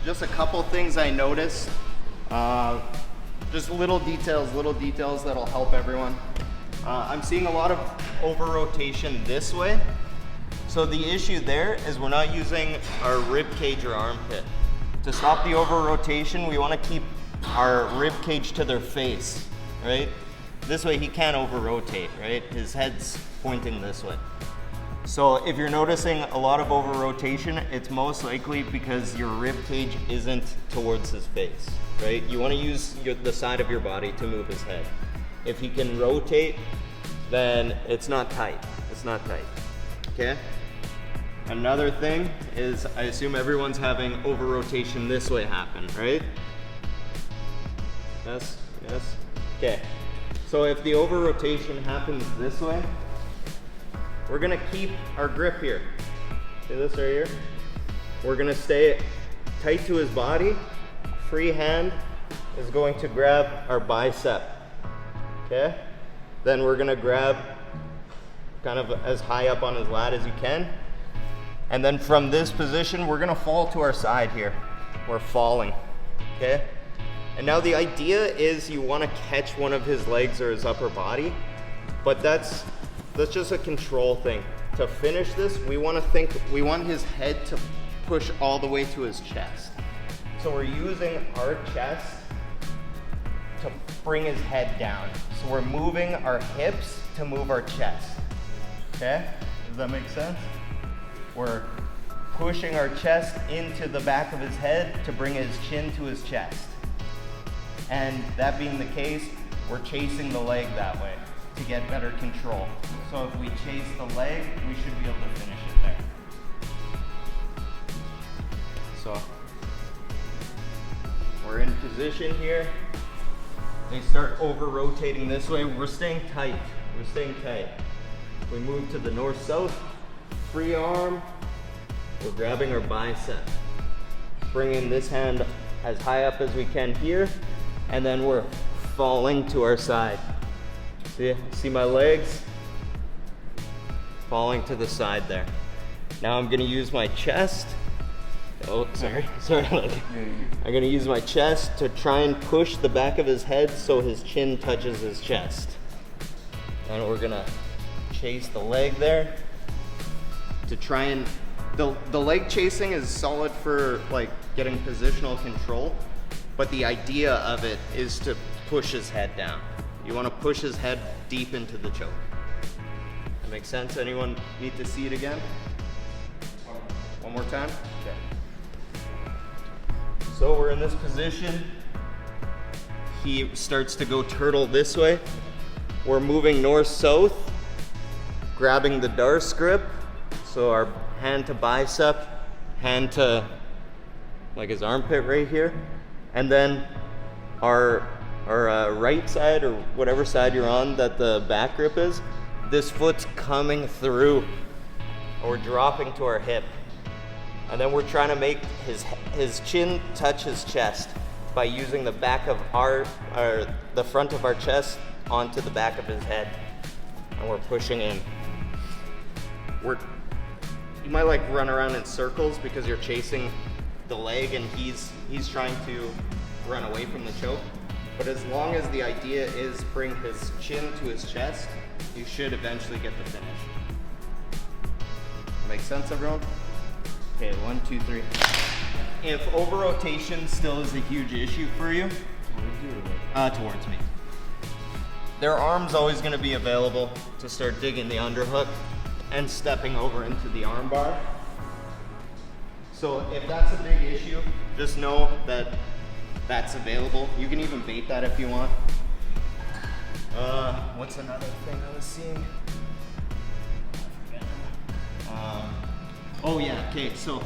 just a couple things I noticed. Just little details that'll help everyone. I'm seeing a lot of over rotation this way. So the issue there is we're not using our rib cage or armpit. To stop the over rotation, we want to keep our rib cage to their face, right? This way he can't over rotate, right? His head's pointing this way. So if you're noticing a lot of over rotation, it's most likely because your rib cage isn't towards his face, right? You want to use the side of your body to move his head. If he can rotate, then it's not tight. It's not tight, okay? Another thing is, I assume everyone's having over rotation this way happen, right? Yes, yes. Okay. So if the over rotation happens this way, we're gonna keep our grip here. See this right here? We're gonna stay tight to his body. Free hand is going to grab our bicep, okay? Then we're gonna grab kind of as high up on his lat as you can. And then from this position, we're gonna fall to our side here. We're falling, okay? And now the idea is you wanna catch one of his legs or his upper body, but that's just a control thing. To finish this, we want his head to push all the way to his chest. So we're using our chest to bring his head down. So we're moving our hips to move our chest, okay? Does that make sense? We're pushing our chest into the back of his head to bring his chin to his chest. And that being the case, we're chasing the leg that way to get better control. So if we chase the leg, we should be able to finish it there. So we're in position here. They start over rotating this way. We're staying tight. We're staying tight. We move to the north-south, free arm. We're grabbing our bicep. Bringing this hand as high up as we can here, and then we're falling to our side. See my legs? Falling to the side there. Now I'm gonna use my chest. Oh, sorry. I'm gonna use my chest to try and push the back of his head so his chin touches his chest. And we're gonna chase the leg there to try and, the leg chasing is solid for like getting positional control, but the idea of it is to push his head down. You want to push his head deep into the choke. That makes sense? Anyone need to see it again? One more time? Okay. So we're in this position. He starts to go turtle this way. We're moving north-south, grabbing the Darce grip. So our hand to bicep, hand to like his armpit right here. And then our right side, or whatever side you're on that the back grip is, this foot's coming through, or dropping to our hip. And then we're trying to make his chin touch his chest by using the back of the front of our chest onto the back of his head. And we're pushing in. You might like run around in circles because you're chasing the leg and he's trying to run away from the choke. But as long as the idea is bring his chin to his chest, you should eventually get the finish. Make sense, everyone? Okay, 1, 2, 3. If over rotation still is a huge issue for you, towards me. Their arm's always gonna be available to start digging the underhook and stepping over into the arm bar. So if that's a big issue, just know that that's available. You can even bait that if you want. What's another thing I was seeing? Oh yeah, okay, so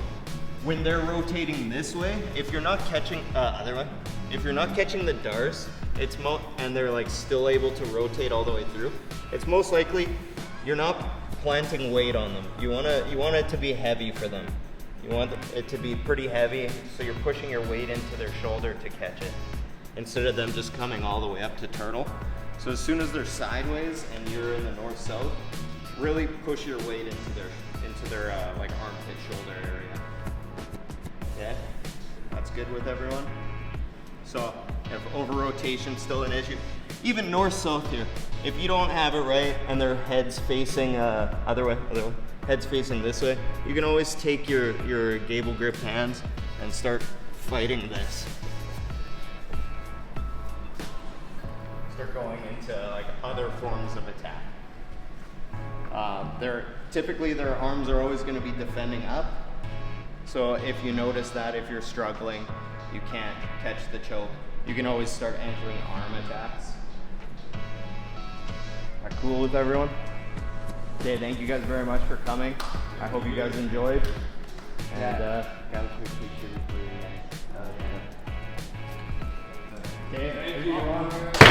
when they're rotating this way, if you're not catching, other way, if you're not catching the Darce, and they're like still able to rotate all the way through, it's most likely you're not planting weight on them. You want it to be heavy for them. You want it to be pretty heavy, so you're pushing your weight into their shoulder to catch it, instead of them just coming all the way up to turtle. So as soon as they're sideways and you're in the north-south, really push your weight into their like armpit shoulder area. Okay, that's good with everyone? So if over-rotation's still an issue, even north-south here, if you don't have it right and their head's facing other way, head's facing this way, you can always take your gable grip hands and start fighting this. Start going into like other forms of attack. Typically their arms are always going to be defending up. So if you notice that if you're struggling, you can't catch the choke, you can always start entering arm attacks. Are cool with everyone? Okay, thank you guys very much for coming. I hope you guys enjoyed. And got a quick picture before you guys. okay, everyone.